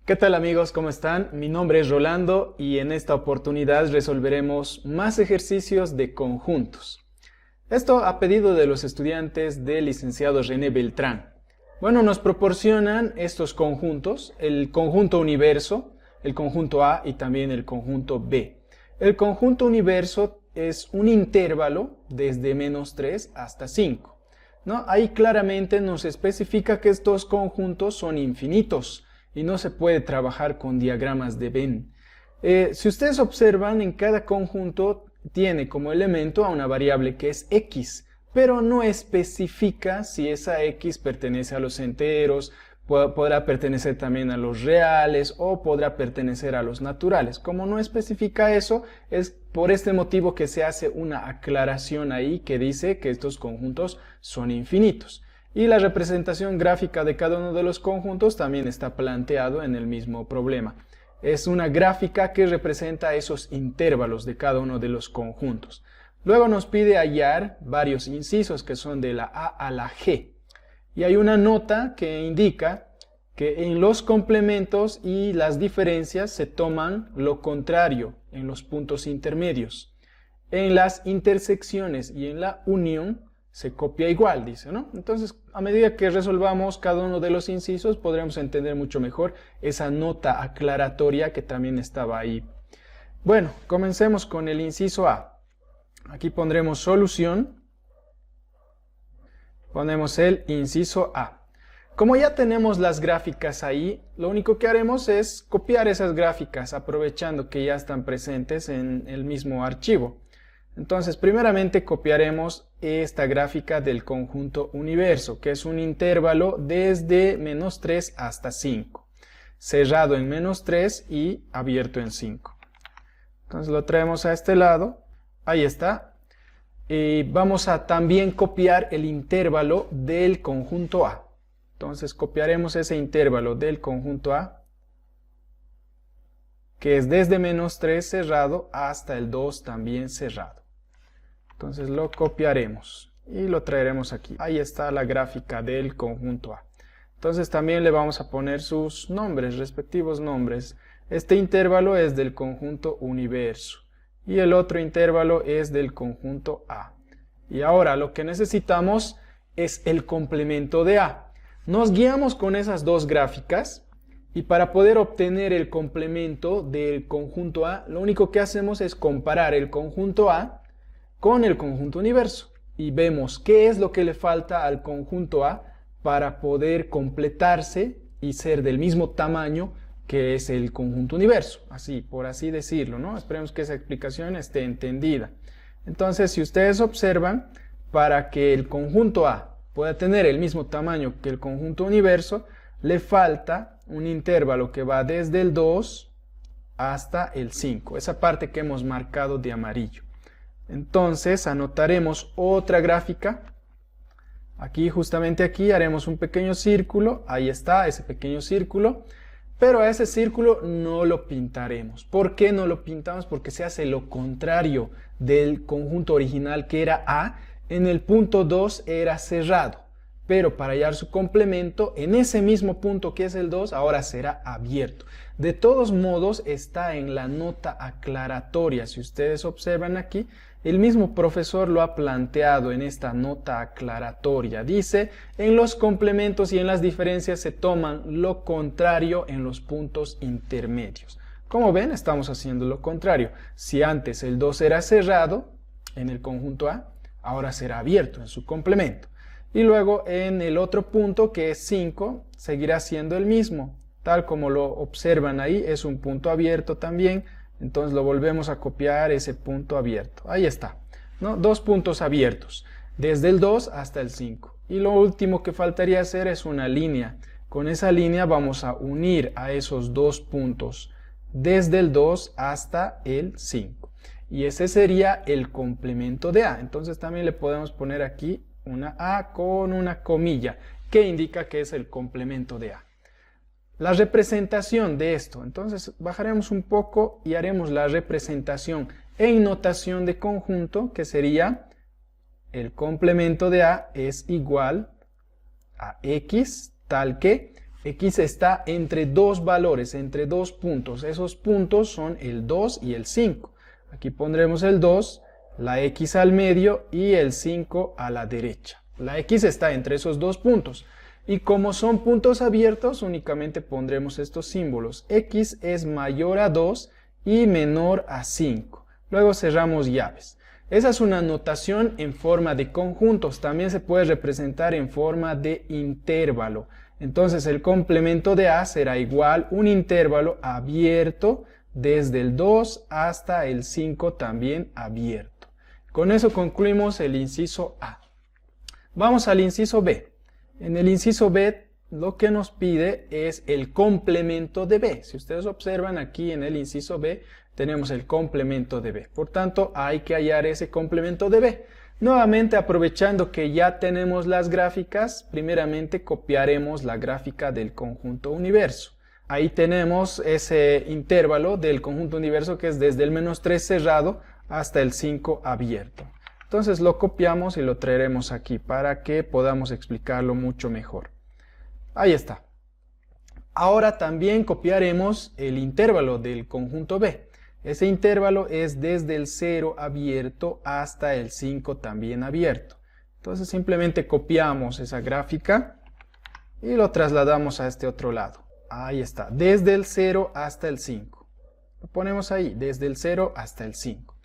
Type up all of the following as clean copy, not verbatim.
¿Qué tal amigos? ¿Cómo están? Mi nombre es Rolando y en esta oportunidad resolveremos más ejercicios de conjuntos. Esto a pedido de los estudiantes del licenciado René Beltrán. Bueno, nos proporcionan estos conjuntos, el conjunto universo, el conjunto A y también el conjunto B. El conjunto universo es un intervalo desde -3 hasta 5. ¿No? Ahí claramente nos especifica que estos conjuntos son infinitos y no se puede trabajar con diagramas de Venn. Si ustedes observan, en cada conjunto tiene como elemento a una variable que es x, pero no especifica si esa x pertenece a los enteros, podrá pertenecer también a los reales o podrá pertenecer a los naturales. Como no especifica eso, es por este motivo que se hace una aclaración ahí que dice que estos conjuntos son infinitos. Y la representación gráfica de cada uno de los conjuntos también está planteado en el mismo problema. Es una gráfica que representa esos intervalos de cada uno de los conjuntos. Luego nos pide hallar varios incisos que son de la A a la G. Y hay una nota que indica que en los complementos y las diferencias se toman lo contrario en los puntos intermedios. En las intersecciones y en la unión se copia igual, dice, ¿no? Entonces, a medida que resolvamos cada uno de los incisos, podremos entender mucho mejor esa nota aclaratoria que también estaba ahí. Bueno, comencemos con el inciso A. Aquí pondremos solución. Ponemos el inciso A. Como ya tenemos las gráficas ahí, lo único que haremos es copiar esas gráficas, aprovechando que ya están presentes en el mismo archivo. Entonces, primeramente copiaremos esta gráfica del conjunto universo, que es un intervalo desde -3 hasta 5, cerrado en -3 y abierto en 5. Entonces lo traemos a este lado, ahí está, y vamos a también copiar el intervalo del conjunto A. Entonces copiaremos ese intervalo del conjunto A, que es desde -3 cerrado hasta el 2 también cerrado. Entonces lo copiaremos y lo traeremos aquí. Ahí está la gráfica del conjunto A. Entonces también le vamos a poner sus nombres, respectivos nombres. Este intervalo es del conjunto universo y el otro intervalo es del conjunto A. Y ahora lo que necesitamos es el complemento de A. Nos guiamos con esas dos gráficas y para poder obtener el complemento del conjunto A, lo único que hacemos es comparar el conjunto A con el conjunto universo y vemos qué es lo que le falta al conjunto A para poder completarse y ser del mismo tamaño que es el conjunto universo, así, por así decirlo, ¿no? Esperemos que esa explicación esté entendida. Entonces, si ustedes observan, para que el conjunto A pueda tener el mismo tamaño que el conjunto universo, le falta un intervalo que va desde el 2 hasta el 5, esa parte que hemos marcado de amarillo. Entonces anotaremos otra gráfica, aquí justamente aquí haremos un pequeño círculo, ahí está ese pequeño círculo, pero a ese círculo no lo pintaremos. ¿Por qué no lo pintamos? Porque se hace lo contrario del conjunto original que era A, en el punto 2 era cerrado, pero para hallar su complemento, en ese mismo punto que es el 2, ahora será abierto. De todos modos, está en la nota aclaratoria. Si ustedes observan aquí, el mismo profesor lo ha planteado en esta nota aclaratoria. Dice, en los complementos y en las diferencias se toman lo contrario en los puntos intermedios. Como ven, estamos haciendo lo contrario. Si antes el 2 era cerrado en el conjunto A, ahora será abierto en su complemento. Y luego en el otro punto, que es 5, seguirá siendo el mismo. Tal como lo observan ahí, es un punto abierto también. Entonces lo volvemos a copiar ese punto abierto. Ahí está, ¿no? Dos puntos abiertos, desde el 2 hasta el 5. Y lo último que faltaría hacer es una línea. Con esa línea vamos a unir a esos dos puntos, desde el 2 hasta el 5. Y ese sería el complemento de A. Entonces también le podemos poner aquí una A con una comilla, que indica que es el complemento de A. La representación de esto, entonces bajaremos un poco y haremos la representación en notación de conjunto, que sería el complemento de A es igual a X, tal que X está entre dos valores, entre dos puntos. Esos puntos son el 2 y el 5. Aquí pondremos el 2, la X al medio y el 5 a la derecha. La X está entre esos dos puntos. Y como son puntos abiertos, únicamente pondremos estos símbolos. X es mayor a 2 y menor a 5. Luego cerramos llaves. Esa es una notación en forma de conjuntos. También se puede representar en forma de intervalo. Entonces el complemento de A será igual un intervalo abierto desde el 2 hasta el 5 también abierto. Con eso concluimos el inciso A. Vamos al inciso B. En el inciso B lo que nos pide es el complemento de B. Si ustedes observan aquí en el inciso B tenemos el complemento de B. Por tanto hay que hallar ese complemento de B. Nuevamente, aprovechando que ya tenemos las gráficas, primeramente copiaremos la gráfica del conjunto universo. Ahí tenemos ese intervalo del conjunto universo que es desde el -3 cerrado hasta el 5 abierto. Entonces lo copiamos y lo traeremos aquí para que podamos explicarlo mucho mejor. Ahí está. Ahora también copiaremos el intervalo del conjunto B. Ese intervalo es desde el 0 abierto hasta el 5 también abierto. Entonces simplemente copiamos esa gráfica y lo trasladamos a este otro lado. Ahí está, desde el 0 hasta el 5. Lo ponemos ahí, desde el 0 hasta el 5.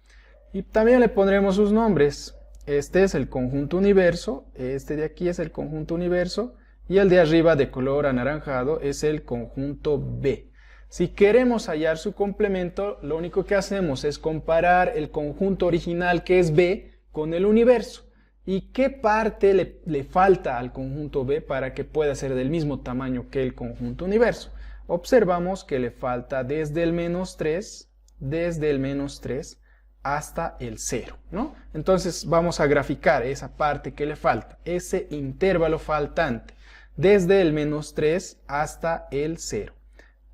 Y también le pondremos sus nombres. Este es el conjunto universo, este de aquí es el conjunto universo y el de arriba de color anaranjado es el conjunto B. Si queremos hallar su complemento, lo único que hacemos es comparar el conjunto original que es B con el universo. ¿Y qué parte le falta al conjunto B para que pueda ser del mismo tamaño que el conjunto universo? Observamos que le falta desde el -3, hasta el 0, ¿no? Entonces vamos a graficar esa parte que le falta, ese intervalo faltante, desde el -3 hasta el 0.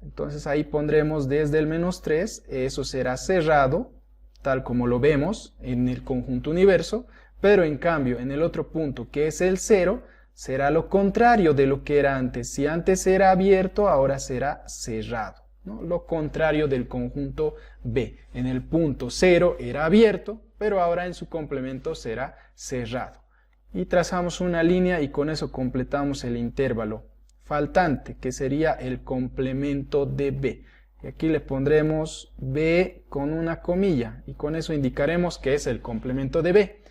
Entonces ahí pondremos desde el -3, eso será cerrado, tal como lo vemos en el conjunto universo, pero en cambio en el otro punto que es el 0, será lo contrario de lo que era antes. Si antes era abierto, ahora será cerrado, ¿no? Lo contrario del conjunto B. En el punto 0 era abierto, pero ahora en su complemento será cerrado. Y trazamos una línea y con eso completamos el intervalo faltante, que sería el complemento de B. Y aquí le pondremos B con una comilla y con eso indicaremos que es el complemento de B.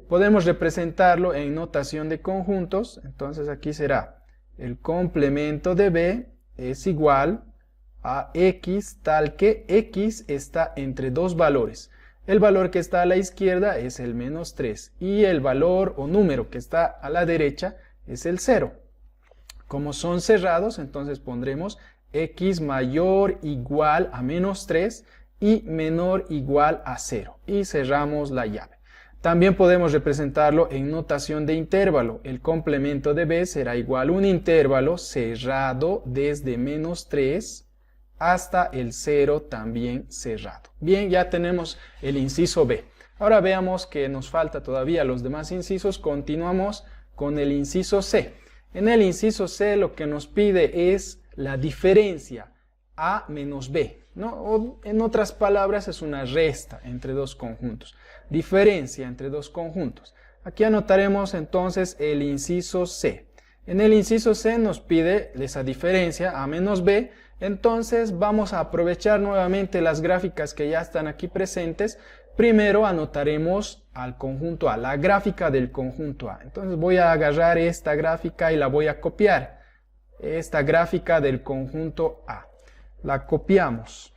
Podemos representarlo en notación de conjuntos, entonces aquí será el complemento de B es igual a X tal que X está entre dos valores. El valor que está a la izquierda es el -3 y el valor o número que está a la derecha es el 0. Como son cerrados, entonces pondremos X mayor igual a -3 y menor igual a 0 y cerramos la llave. También podemos representarlo en notación de intervalo. El complemento de B será igual a un intervalo cerrado desde -3 hasta el 0 también cerrado. Bien, ya tenemos el inciso B. Ahora veamos que nos falta todavía los demás incisos. Continuamos con el inciso C. En el inciso C lo que nos pide es la diferencia A menos B, ¿no? O en otras palabras es una resta entre dos conjuntos. Diferencia entre dos conjuntos. Aquí anotaremos entonces el inciso C. En el inciso C nos pide esa diferencia A menos B. Entonces vamos a aprovechar nuevamente las gráficas que ya están aquí presentes. Primero anotaremos al conjunto A, la gráfica del conjunto A. Entonces voy a agarrar esta gráfica y la voy a copiar. Esta gráfica del conjunto A. La copiamos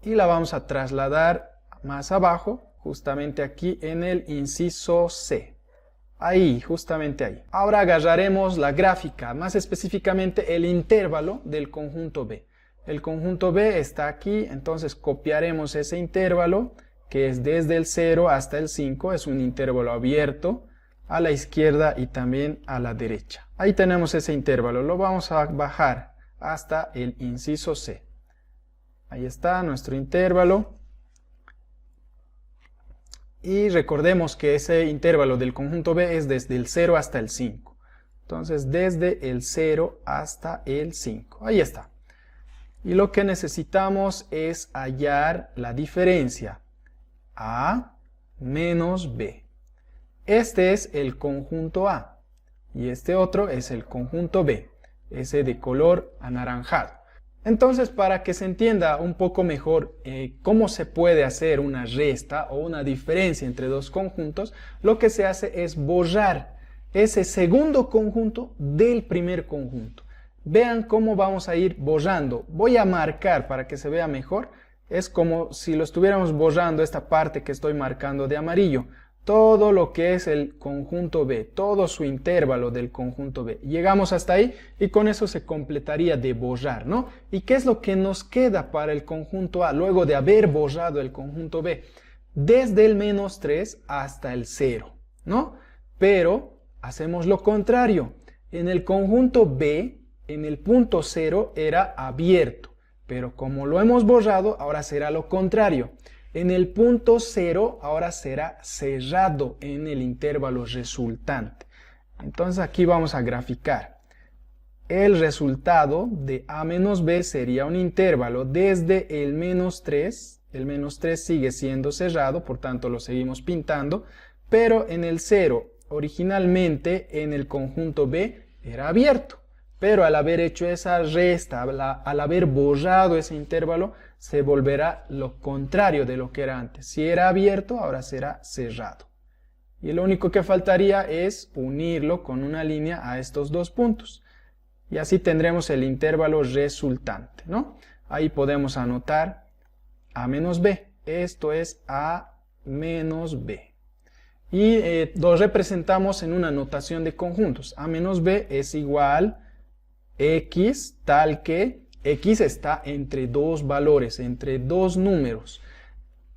y la vamos a trasladar más abajo, justamente aquí en el inciso C. Ahí, justamente ahí. Ahora agarraremos la gráfica, más específicamente el intervalo del conjunto B. El conjunto B está aquí, entonces copiaremos ese intervalo, que es desde el 0 hasta el 5, es un intervalo abierto a la izquierda y también a la derecha. Ahí tenemos ese intervalo, lo vamos a bajar hasta el inciso C. Ahí está nuestro intervalo. Y recordemos que ese intervalo del conjunto B es desde el 0 hasta el 5. Entonces, desde el 0 hasta el 5. Ahí está. Y lo que necesitamos es hallar la diferencia A menos B. Este es el conjunto A y este otro es el conjunto B, ese de color anaranjado. Entonces, para que se entienda un poco mejor cómo se puede hacer una resta o una diferencia entre dos conjuntos, lo que se hace es borrar ese segundo conjunto del primer conjunto. Vean cómo vamos a ir borrando. Voy a marcar para que se vea mejor. Es como si lo estuviéramos borrando esta parte que estoy marcando de amarillo. Todo lo que es el conjunto B, todo su intervalo del conjunto B. Llegamos hasta ahí y con eso se completaría de borrar, ¿no? ¿Y qué es lo que nos queda para el conjunto A luego de haber borrado el conjunto B? Desde el menos 3 hasta el 0, ¿no? Pero hacemos lo contrario. En el conjunto B, en el punto 0 era abierto, pero como lo hemos borrado, ahora será lo contrario. En el punto 0 ahora será cerrado en el intervalo resultante. Entonces aquí vamos a graficar. El resultado de A menos B sería un intervalo desde el menos 3. El menos 3 sigue siendo cerrado, por tanto lo seguimos pintando. Pero en el 0, originalmente en el conjunto B era abierto. Pero al haber hecho esa resta, al haber borrado ese intervalo, se volverá lo contrario de lo que era antes. Si era abierto, ahora será cerrado. Y lo único que faltaría es unirlo con una línea a estos dos puntos. Y así tendremos el intervalo resultante, ¿no? Ahí podemos anotar A menos B. Esto es A menos B. Y lo representamos en una notación de conjuntos. A menos B es igual X tal que X está entre dos valores, entre dos números.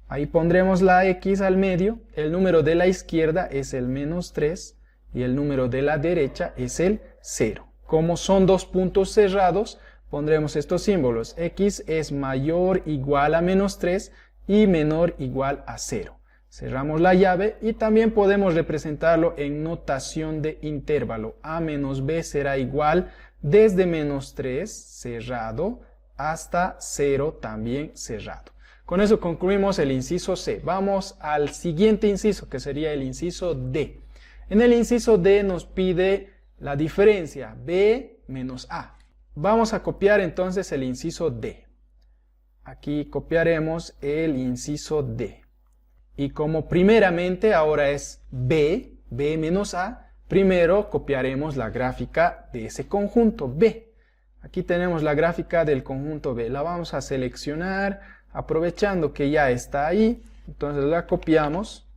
Ahí pondremos la X al medio. El número de la izquierda es el menos 3 y el número de la derecha es el 0. Como son dos puntos cerrados, pondremos estos símbolos. X es mayor o igual a menos 3 y menor o igual a 0. Cerramos la llave y también podemos representarlo en notación de intervalo. A menos B será igual desde menos 3 cerrado hasta 0 también cerrado. Con eso concluimos el inciso C. Vamos al siguiente inciso, que sería el inciso D. En el inciso D nos pide la diferencia B menos A. Vamos a copiar entonces el inciso D. Aquí copiaremos el inciso D. Y como primeramente ahora es B menos A, primero copiaremos la gráfica de ese conjunto B. Aquí tenemos la gráfica del conjunto B. La vamos a seleccionar aprovechando que ya está ahí. Entonces la copiamos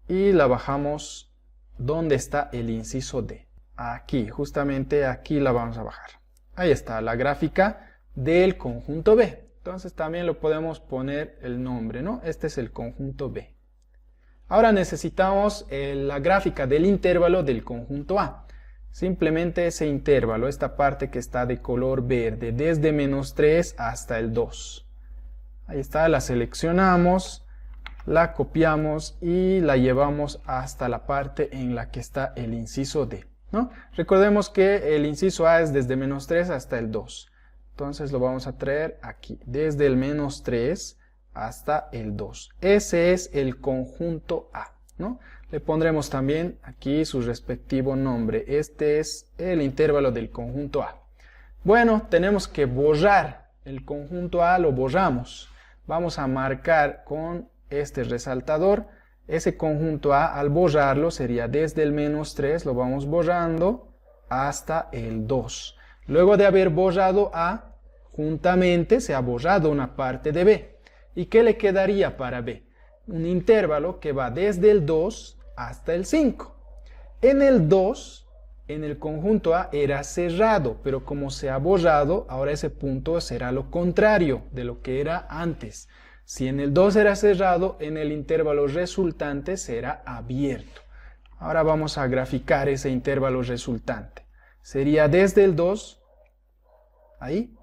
y la bajamos donde está el inciso D. Aquí, justamente aquí la vamos a bajar. Ahí está la gráfica del conjunto B. Entonces también lo podemos poner el nombre, ¿no? Este es el conjunto B. Ahora necesitamos la gráfica del intervalo del conjunto A. Simplemente ese intervalo, esta parte que está de color verde, desde menos 3 hasta el 2. Ahí está, la seleccionamos, la copiamos y la llevamos hasta la parte en la que está el inciso D, ¿no? Recordemos que el inciso A es desde menos 3 hasta el 2. Entonces lo vamos a traer aquí, desde el menos 3 hasta el 2. Ese es el conjunto A, ¿no? Le pondremos también aquí su respectivo nombre. Este es el intervalo del conjunto A. Bueno, tenemos que borrar el conjunto A, lo borramos. Vamos a marcar con este resaltador ese conjunto A. Al borrarlo sería desde el menos 3, lo vamos borrando hasta el 2. Luego de haber borrado A, juntamente se ha borrado una parte de B. ¿Y qué le quedaría para B? Un intervalo que va desde el 2 hasta el 5. En el 2, en el conjunto A, era cerrado, pero como se ha borrado, ahora ese punto será lo contrario de lo que era antes. Si en el 2 era cerrado, en el intervalo resultante será abierto. Ahora vamos a graficar ese intervalo resultante. Sería desde el 2, ahí,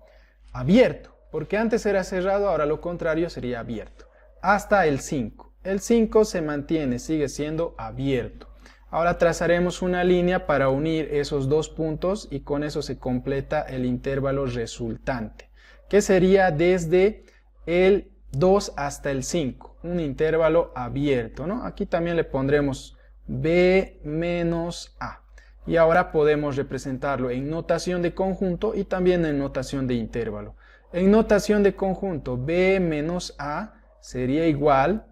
abierto. Porque antes era cerrado, ahora lo contrario sería abierto. Hasta el 5. El 5 se mantiene, sigue siendo abierto. Ahora trazaremos una línea para unir esos dos puntos y con eso se completa el intervalo resultante, que sería desde el 2 hasta el 5, un intervalo abierto, ¿no? Aquí también le pondremos b menos a. Y ahora podemos representarlo en notación de conjunto y también en notación de intervalo. En notación de conjunto, b menos a sería igual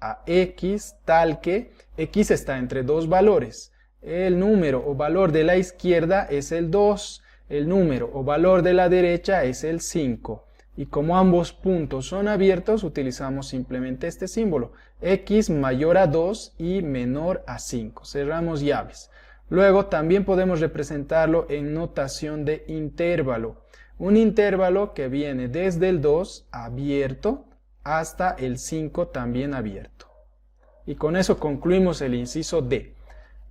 a x, tal que x está entre dos valores. El número o valor de la izquierda es el 2, el número o valor de la derecha es el 5. Y como ambos puntos son abiertos, utilizamos simplemente este símbolo, x mayor a 2 y menor a 5. Cerramos llaves. Luego también podemos representarlo en notación de intervalo. Un intervalo que viene desde el 2 abierto hasta el 5 también abierto. Y con eso concluimos el inciso D.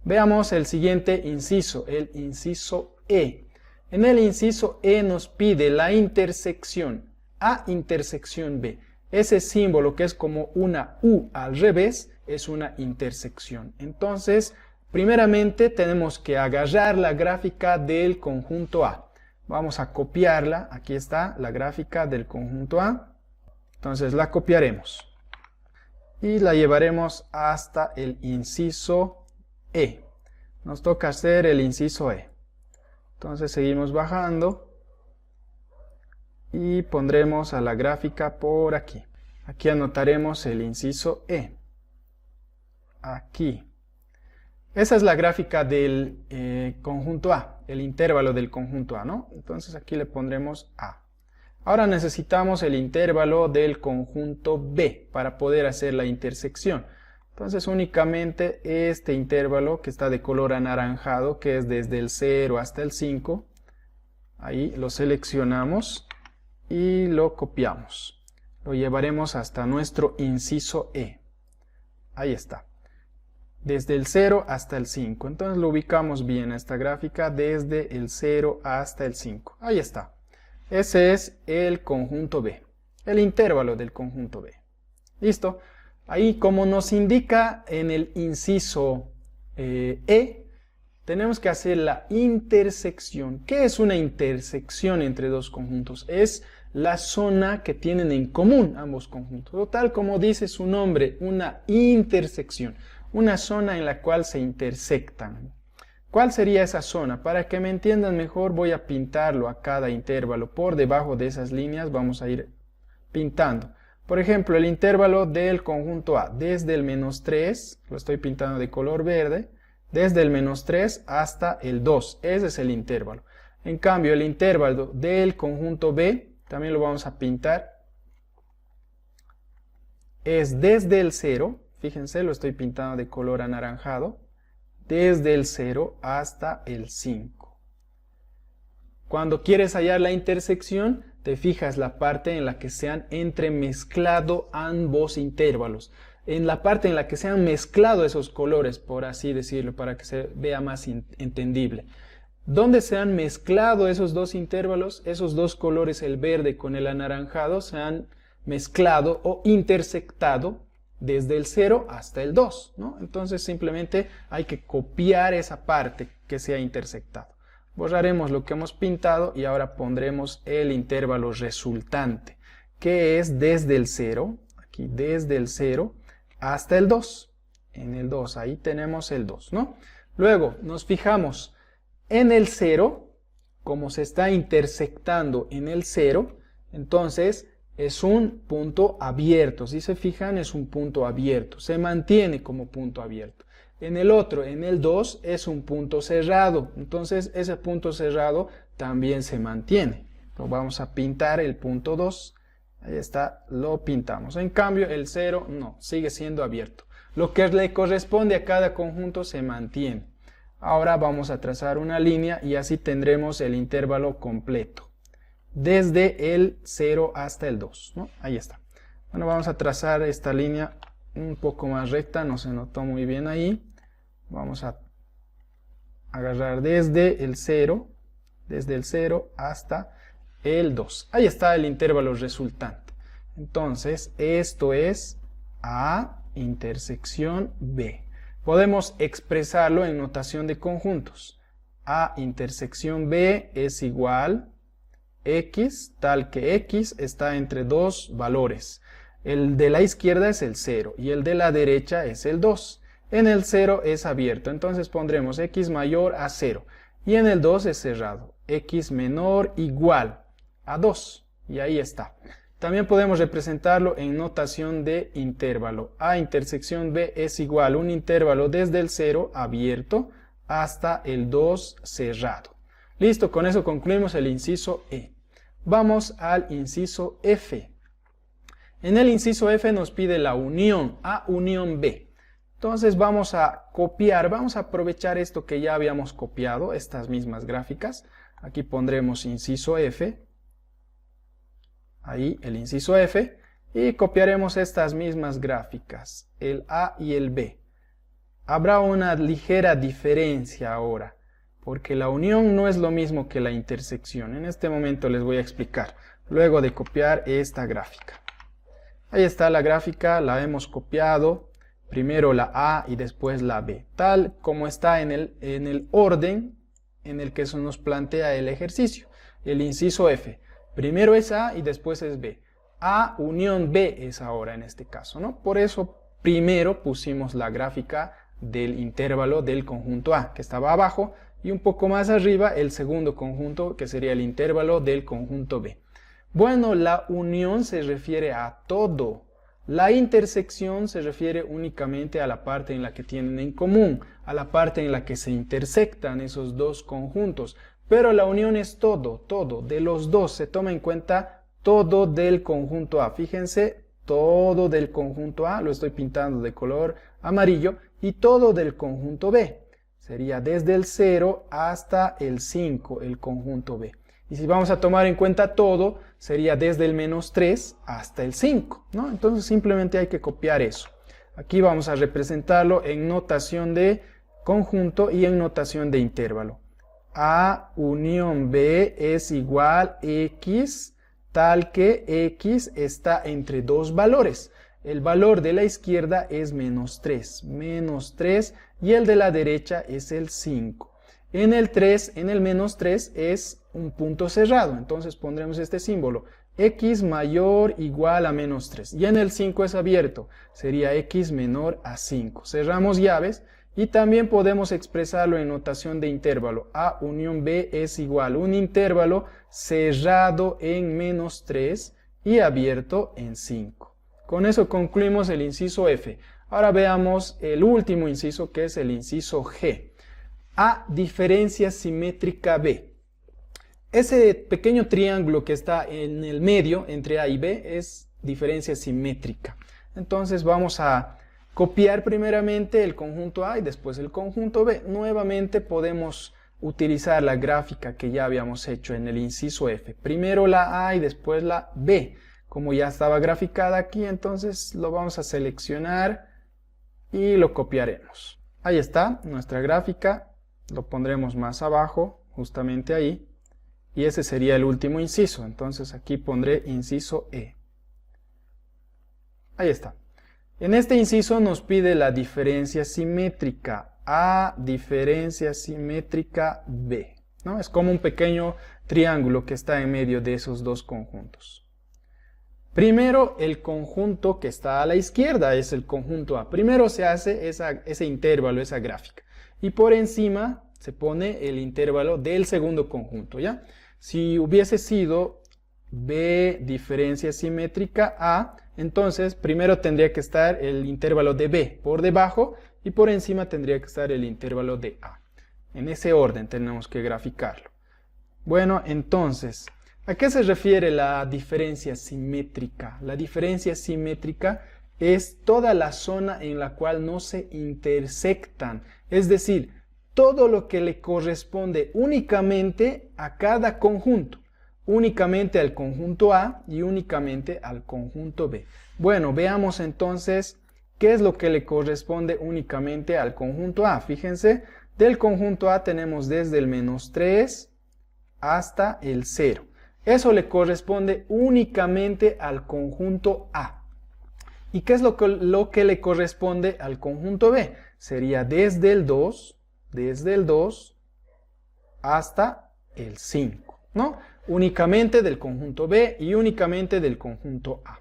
Veamos el siguiente inciso, el inciso E. En el inciso E nos pide la intersección A intersección B. Ese símbolo que es como una U al revés es una intersección. Entonces, primeramente tenemos que agarrar la gráfica del conjunto A. Vamos a copiarla. Aquí está la gráfica del conjunto A. Entonces la copiaremos y la llevaremos hasta el inciso E. Nos toca hacer el inciso E. Entonces seguimos bajando y pondremos a la gráfica por aquí. Aquí anotaremos el inciso E. Aquí. Esa es la gráfica del conjunto A, el intervalo del conjunto A, ¿no? Entonces aquí le pondremos A. Ahora necesitamos el intervalo del conjunto B para poder hacer la intersección. Entonces únicamente este intervalo que está de color anaranjado, que es desde el 0 hasta el 5, ahí lo seleccionamos y lo copiamos. Lo llevaremos hasta nuestro inciso E. Ahí está. Desde el 0 hasta el 5. Entonces lo ubicamos bien esta gráfica desde el 0 hasta el 5. Ahí está. Ese es el conjunto B, el intervalo del conjunto B. ¿Listo? Ahí, como nos indica en el inciso E, tenemos que hacer la intersección. ¿Qué es una intersección entre dos conjuntos? Es la zona que tienen en común ambos conjuntos. O tal como dice su nombre, una intersección, una zona en la cual se intersectan. ¿Cuál sería esa zona? Para que me entiendan mejor voy a pintarlo a cada intervalo. Por debajo de esas líneas vamos a ir pintando. Por ejemplo, el intervalo del conjunto A, desde el menos 3, lo estoy pintando de color verde, desde el menos 3 hasta el 2, ese es el intervalo. En cambio, el intervalo del conjunto B, también lo vamos a pintar, es desde el 0, fíjense, lo estoy pintando de color anaranjado, desde el 0 hasta el 5. Cuando quieres hallar la intersección, te fijas la parte en la que se han entremezclado ambos intervalos. En la parte en la que se han mezclado esos colores, por así decirlo, para que se vea más entendible. ¿Dónde se han mezclado esos dos intervalos? Esos dos colores, el verde con el anaranjado, se han mezclado o intersectado desde el 0 hasta el 2, ¿no? Entonces simplemente hay que copiar esa parte que se ha intersectado. Borraremos lo que hemos pintado y ahora pondremos el intervalo resultante, que es desde el 0, aquí desde el 0 hasta el 2. En el 2, ahí tenemos el 2, ¿no? Luego nos fijamos en el 0, como se está intersectando en el 0, entonces es un punto abierto. Si se fijan, es un punto abierto. Se mantiene como punto abierto. En el otro, en el 2, es un punto cerrado. Entonces, ese punto cerrado también se mantiene. Lo vamos a pintar el punto 2. Ahí está, lo pintamos. En cambio, el 0 no, sigue siendo abierto. Lo que le corresponde a cada conjunto se mantiene. Ahora vamos a trazar una línea y así tendremos el intervalo completo. Desde el 0 hasta el 2, ¿no? Ahí está. Bueno, vamos a trazar esta línea un poco más recta, no se notó muy bien ahí. Vamos a agarrar desde el 0 hasta el 2. Ahí está el intervalo resultante. Entonces, esto es A intersección B. podemos expresarlo en notación de conjuntos. A intersección B es igual X, tal que X está entre dos valores. El de la izquierda es el 0 y el de la derecha es el 2. En el 0 es abierto, entonces pondremos X mayor a 0. Y en el 2 es cerrado, X menor igual a 2. Y ahí está. También podemos representarlo en notación de intervalo. A intersección B es igual a un intervalo desde el 0 abierto hasta el 2 cerrado. Listo, con eso concluimos el inciso E. Vamos al inciso F. En el inciso F nos pide la unión A unión B. Entonces vamos a copiar, vamos a aprovechar esto que ya habíamos copiado, estas mismas gráficas. Aquí pondremos inciso F. Ahí el inciso F, y copiaremos estas mismas gráficas, el A y el B. Habrá una ligera diferencia ahora, porque la unión no es lo mismo que la intersección. En este momento les voy a explicar, luego de copiar esta gráfica. Ahí está la gráfica, la hemos copiado, primero la A y después la B, tal como está en el orden en el que se nos plantea el ejercicio, el inciso F. Primero es A y después es B. A unión B es ahora en este caso, ¿no? Por eso primero pusimos la gráfica del intervalo del conjunto A, que estaba abajo, y un poco más arriba el segundo conjunto, que sería el intervalo del conjunto B. Bueno, la unión se refiere a todo. La intersección se refiere únicamente a la parte en la que tienen en común, a la parte en la que se intersectan esos dos conjuntos. Pero la unión es todo, todo, de los dos, se toma en cuenta todo del conjunto A. Fíjense, todo del conjunto A, lo estoy pintando de color amarillo, y todo del conjunto B. Sería desde el 0 hasta el 5, el conjunto B. Y si vamos a tomar en cuenta todo, sería desde el -3 hasta el 5, ¿no? Entonces simplemente hay que copiar eso. Aquí vamos a representarlo en notación de conjunto y en notación de intervalo. A unión B es igual a X, tal que X está entre dos valores. El valor de la izquierda es -3, y el de la derecha es el 5. En el -3 es un punto cerrado, entonces pondremos este símbolo, X mayor igual a -3. Y en el 5 es abierto, sería X menor a 5. Cerramos llaves. Y también podemos expresarlo en notación de intervalo. A unión B es igual a un intervalo cerrado en -3 y abierto en 5. Con eso concluimos el inciso F. Ahora veamos el último inciso, que es el inciso G. A diferencia simétrica B. Ese pequeño triángulo que está en el medio entre A y B es diferencia simétrica. Entonces vamos a copiar primeramente el conjunto A y después el conjunto B. Nuevamente podemos utilizar la gráfica que ya habíamos hecho en el inciso F. Primero la A y después la B. Como ya estaba graficada aquí, entonces lo vamos a seleccionar y lo copiaremos. Ahí está nuestra gráfica. Lo pondremos más abajo, justamente ahí. Y ese sería el último inciso. Entonces aquí pondré inciso E. Ahí está. En este inciso nos pide la diferencia simétrica A diferencia simétrica B, ¿no? Es como un pequeño triángulo que está en medio de esos dos conjuntos. Primero, el conjunto que está a la izquierda es el conjunto A. Primero se hace ese intervalo, esa gráfica. Y por encima se pone el intervalo del segundo conjunto, ¿ya? Si hubiese sido B diferencia simétrica A, entonces primero tendría que estar el intervalo de B por debajo y por encima tendría que estar el intervalo de A. En ese orden tenemos que graficarlo. Bueno, entonces, ¿a qué se refiere la diferencia simétrica? La diferencia simétrica es toda la zona en la cual no se intersectan, es decir, todo lo que le corresponde únicamente a cada conjunto. Únicamente al conjunto A y únicamente al conjunto B. Bueno, veamos entonces qué es lo que le corresponde únicamente al conjunto A. Fíjense, del conjunto A tenemos desde el -3 hasta el 0. Eso le corresponde únicamente al conjunto A. ¿Y qué es lo que le corresponde al conjunto B? sería desde el 2 hasta el 5, ¿no? Únicamente del conjunto B y únicamente del conjunto A.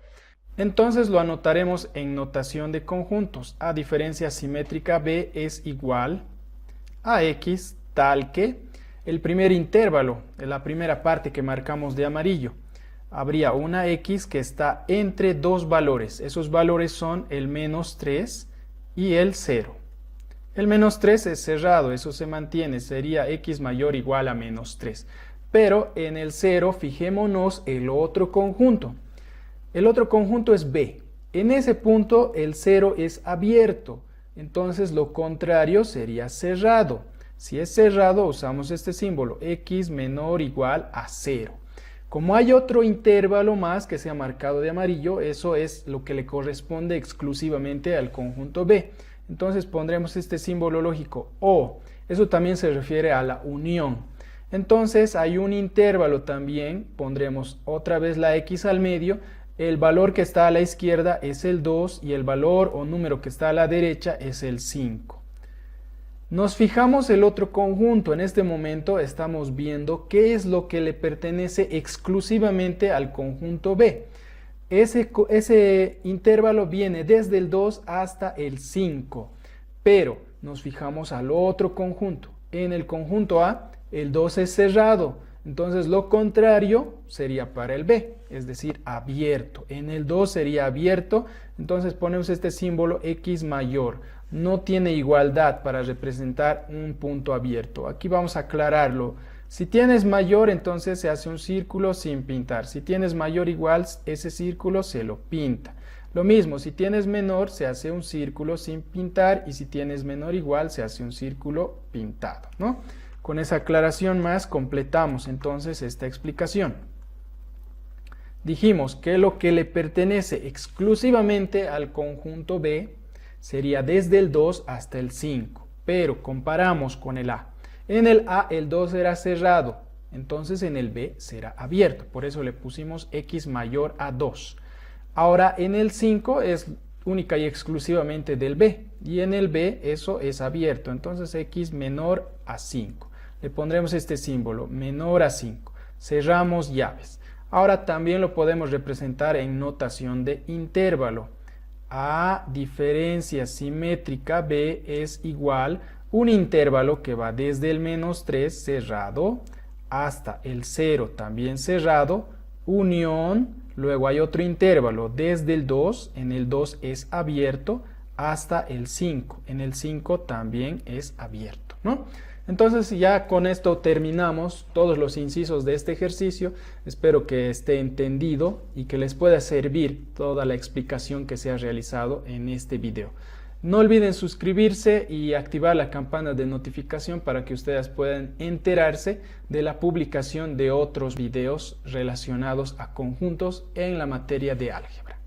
Entonces lo anotaremos en notación de conjuntos. A diferencia simétrica, B es igual a X tal que el primer intervalo, la primera parte que marcamos de amarillo, habría una X que está entre dos valores. Esos valores son el menos 3 y el 0. El menos 3 es cerrado, eso se mantiene, sería X mayor o igual a menos 3. Pero en el 0 fijémonos el otro conjunto. El otro conjunto es B. En ese punto el 0 es abierto, entonces lo contrario sería cerrado. Si es cerrado usamos este símbolo, X menor o igual a 0. Como hay otro intervalo más que sea marcado de amarillo, eso es lo que le corresponde exclusivamente al conjunto B. Entonces pondremos este símbolo lógico O. Eso también se refiere a la unión. Entonces hay un intervalo también, pondremos otra vez la X al medio. El valor que está a la izquierda es el 2 y el valor o número que está a la derecha es el 5. Nos fijamos el otro conjunto. En este momento estamos viendo qué es lo que le pertenece exclusivamente al conjunto B. Ese intervalo viene desde el 2 hasta el 5, pero nos fijamos al otro conjunto. En el conjunto A, el 2 es cerrado, entonces lo contrario sería para el B, es decir, abierto. En el 2 sería abierto, entonces ponemos este símbolo X mayor. No tiene igualdad para representar un punto abierto. Aquí vamos a aclararlo. Si tienes mayor, entonces se hace un círculo sin pintar. Si tienes mayor o igual, ese círculo se lo pinta. Lo mismo, si tienes menor, se hace un círculo sin pintar, y si tienes menor o igual, se hace un círculo pintado, ¿no? Con esa aclaración más, completamos entonces esta explicación. Dijimos que lo que le pertenece exclusivamente al conjunto B sería desde el 2 hasta el 5, pero comparamos con el A. En el A el 2 era cerrado, entonces en el B será abierto, por eso le pusimos X mayor a 2. Ahora en el 5 es única y exclusivamente del B, y en el B eso es abierto, entonces X menor a 5. Le pondremos este símbolo, menor a 5. Cerramos llaves. Ahora también lo podemos representar en notación de intervalo. A diferencia simétrica, B es igual un intervalo que va desde el menos 3 cerrado hasta el 0 también cerrado, unión, luego hay otro intervalo desde el 2, en el 2 es abierto, hasta el 5, en el 5 también es abierto, ¿no? Entonces ya con esto terminamos todos los incisos de este ejercicio. Espero que esté entendido y que les pueda servir toda la explicación que se ha realizado en este video. No olviden suscribirse y activar la campana de notificación para que ustedes puedan enterarse de la publicación de otros videos relacionados a conjuntos en la materia de álgebra.